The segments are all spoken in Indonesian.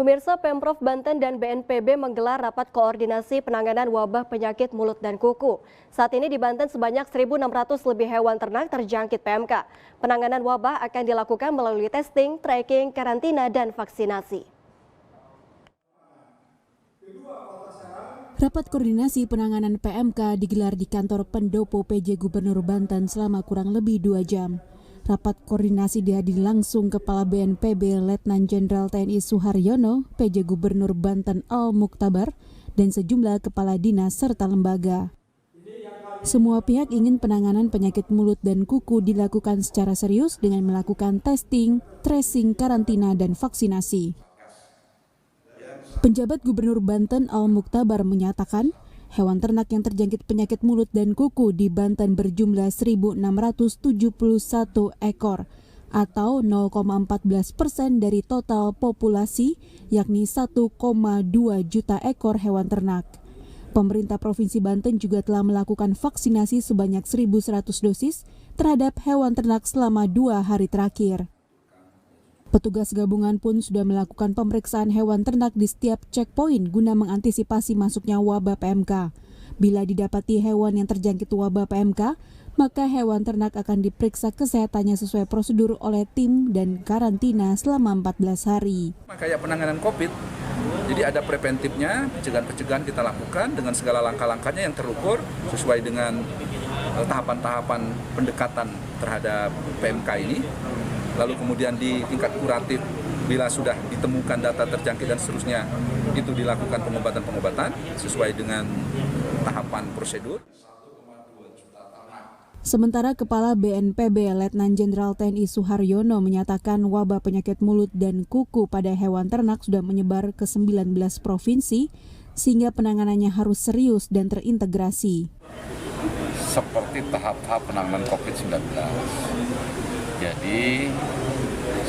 Pemirsa, Pemprov Banten dan BNPB menggelar rapat koordinasi penanganan wabah penyakit mulut dan kuku. Saat ini di Banten sebanyak 1.600 lebih hewan ternak terjangkit PMK. Penanganan wabah akan dilakukan melalui testing, tracking, karantina, dan vaksinasi. Rapat koordinasi penanganan PMK digelar di kantor Pendopo PJ Gubernur Banten selama kurang lebih 2 jam. Rapat koordinasi dihadiri langsung Kepala BNPB Letnan Jenderal TNI Suharyono, PJ Gubernur Banten Al Muktabar, dan sejumlah kepala dinas serta lembaga. Semua pihak ingin penanganan penyakit mulut dan kuku dilakukan secara serius dengan melakukan testing, tracing, karantina, dan vaksinasi. Penjabat Gubernur Banten Al Muktabar menyatakan, hewan ternak yang terjangkit penyakit mulut dan kuku di Banten berjumlah 1.671 ekor atau 0,14% dari total populasi, yakni 1,2 juta ekor hewan ternak. Pemerintah Provinsi Banten juga telah melakukan vaksinasi sebanyak 1.100 dosis terhadap hewan ternak selama 2 hari terakhir. Petugas gabungan pun sudah melakukan pemeriksaan hewan ternak di setiap checkpoint guna mengantisipasi masuknya wabah PMK. Bila didapati hewan yang terjangkit wabah PMK, maka hewan ternak akan diperiksa kesehatannya sesuai prosedur oleh tim dan karantina selama 14 hari. Kayak penanganan COVID, jadi ada preventifnya, pencegahan-pencegahan kita lakukan dengan segala langkah-langkahnya yang terukur sesuai dengan tahapan-tahapan pendekatan terhadap PMK ini. Lalu kemudian di tingkat kuratif, bila sudah ditemukan data terjangkit dan seterusnya, itu dilakukan pengobatan-pengobatan sesuai dengan tahapan prosedur. Sementara Kepala BNPB Letnan Jenderal TNI Suharyono menyatakan wabah penyakit mulut dan kuku pada hewan ternak sudah menyebar ke 19 provinsi, sehingga penanganannya harus serius dan terintegrasi. Seperti tahap-tahap penanganan COVID-19. Jadi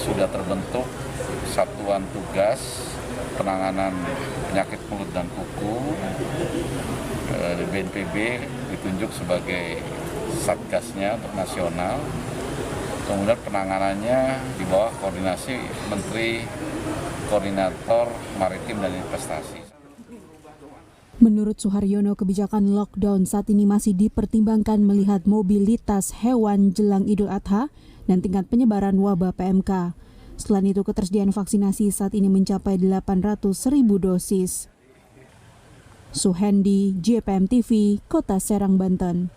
sudah terbentuk satuan tugas penanganan penyakit mulut dan kuku. BNPB ditunjuk sebagai satgasnya untuk nasional. Kemudian penanganannya di bawah koordinasi Menteri Koordinator Maritim dan Investasi. Menurut Suharyono, kebijakan lockdown saat ini masih dipertimbangkan melihat mobilitas hewan jelang Idul Adha dan tingkat penyebaran wabah PMK. Selain itu, ketersediaan vaksinasi saat ini mencapai 800.000 dosis. Suhendi, JPM TV, Kota Serang, Banten.